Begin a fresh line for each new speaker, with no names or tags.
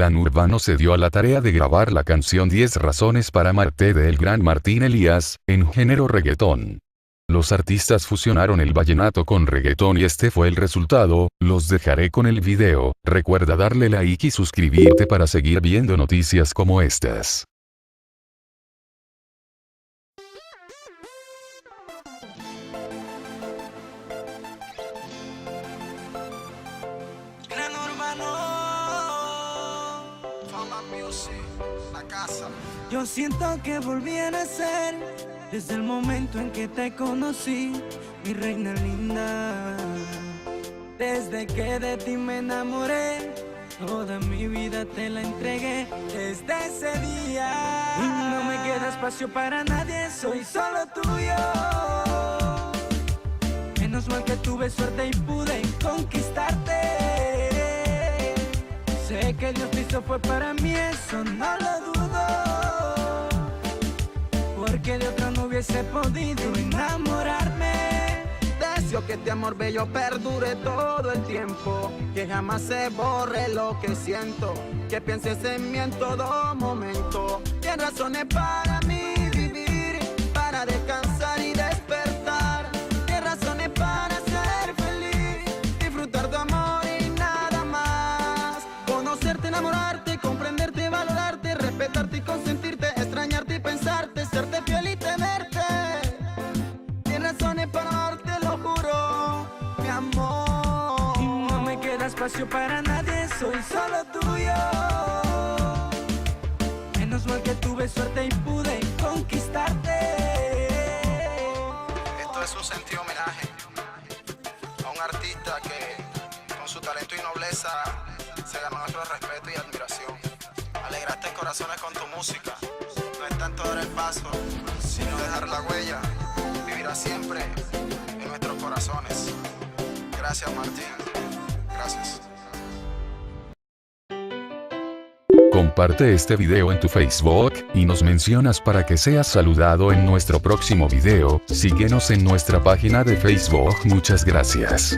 Clan Urbano se dio a la tarea de grabar la canción 10 razones para amarte de el gran Martín Elías, en género reggaetón. Los artistas fusionaron el vallenato con reggaetón y este fue el resultado. Los dejaré con el video. Recuerda darle like y suscribirte para seguir viendo noticias como estas.
Clan Urbano, Fama Music, la casa. Yo siento que volví a nacer desde el momento en que te conocí, mi reina linda. Desde que de ti me enamoré, toda mi vida te la entregué desde ese día. Y no me queda espacio para nadie, soy solo tuyo. Menos mal que tuve suerte y pude conquistarte. Sé que Dios te hizo fue para mí, eso no lo dudo. Porque de otro no hubiese podido enamorarme. Deseo que este amor bello perdure todo el tiempo, que jamás se borre lo que siento, que pienses en mí en todo momento. Tienes razones para mí vivir, para descansar y despertar. Tienes razones para ser feliz, disfrutar tu amor y nada más. Conocerte, enamorarte, comprenderte, valorarte, respetarte y consentirte, extrañarte y pensarte, serte fiel y tenerte. Tienes razones para amarte, lo juro, mi amor. Y no me queda espacio para nadie, soy solo tuyo. Menos mal que tuve suerte y pude conquistarte.
Esto es un sentido homenaje a un artista que con su talento y nobleza se ganó nuestro respeto y admiración. Alegraste corazones con tu música. No es tanto dar el paso, sino dejar la huella. Vivirá siempre en nuestros corazones. Gracias, Martín. Gracias.
Comparte este video en tu Facebook, y nos mencionas para que seas saludado en nuestro próximo video. Síguenos en nuestra página de Facebook. Muchas gracias.